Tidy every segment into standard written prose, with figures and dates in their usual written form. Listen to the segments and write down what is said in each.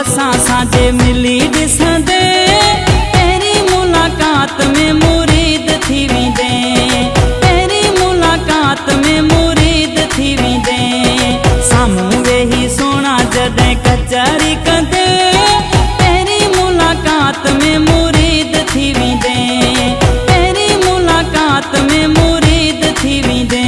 असां साझे मिली ॾिसंदे पहिरीं मुलाक़ात में मुरीद थी वेंदे, पहिरीं मुलाक़ात में मुरीद थी वेंदे। साम्हूं वेही सोना जॾहिं कचहरी कंदे पहिरीं मुलाक़ात में मुरीद थी वेंदे, पहिरीं मुलाक़ात में मुरीद थी वेंदे।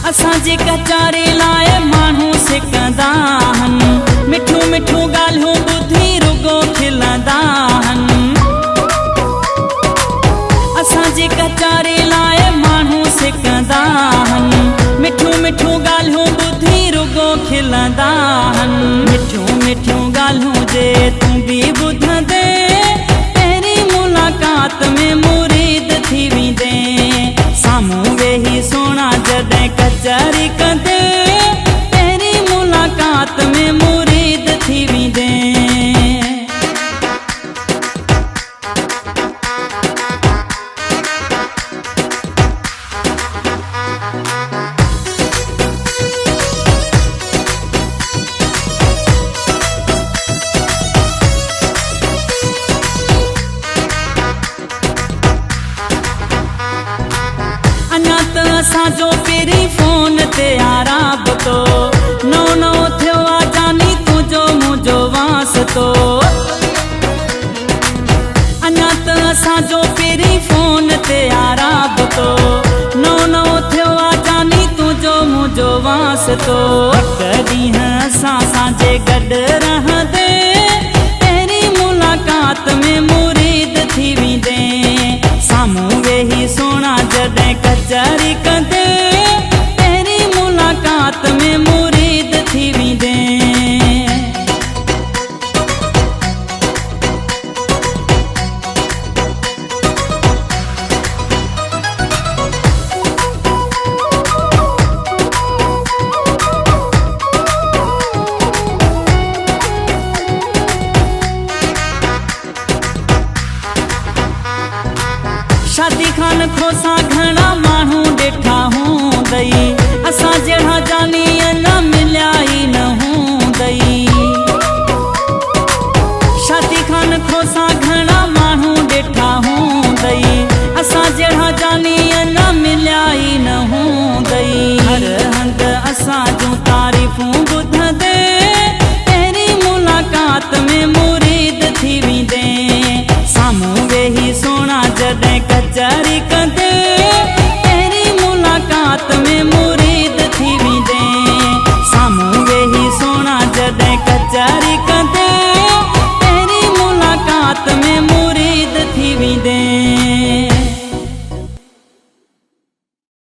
असांजी कचारी लाइ माण्हू सिकंदा आहिनि, मिठियूं मिठियूं ॻाल्हियूं ॿुधी रुगो खिलंदा आहिनि। असांजी कचारी लाइ माण्हू सिकंदा आहिनि, मिठियूं मिठियूं ॻाल्हियूं ॿुधी रुगो खिलंदा आहिनि। मिठियूं मिठियूं ॻाल्हियूं जे तूं बि ॿुधंदे पहिरीं मुलाक़ात में मुरीद थी वेंदे। साम्हूं वेही सोना जॾहिं कचहरी कंदे पहिरीं मुलाक़ात में मुरीद थी वेंदे। अञा त असांजो पहिरीं फोन ते आराबतो, नओ नओ थियो आहे जानी तुंहिंजो मुंहिंजो वास्तो। अञा त असांजो पहिरीं फोन ते आराबतो, नओ नओ थियो आहे जानी तुंहिंजो मुंहिंजो वास्तो। हिकु ॾींहुं असां साझे गॾु रहंदे पहिरीं मुलाक़ात में मुरीद थी वेंदे। साम्हूं वेही सोना जॾहिं कचहरी कंदे पहिरीं मुलाक़ात में मुरीद थी वेंदे। शादी खान खोसां घणा माण्हू ॾिठा हूंदई, असां जहिड़ा जानी न मिलिया ई न हूंदई। शादी खान खोसां घणा माण्हू ॾिठा हूंदई, असां जहिड़ा जानी न मिलिया ई न हूंदई। हर हंधि असां जूं तारीफ़ूं ॿुधंदे पहिरीं मुलाक़ात में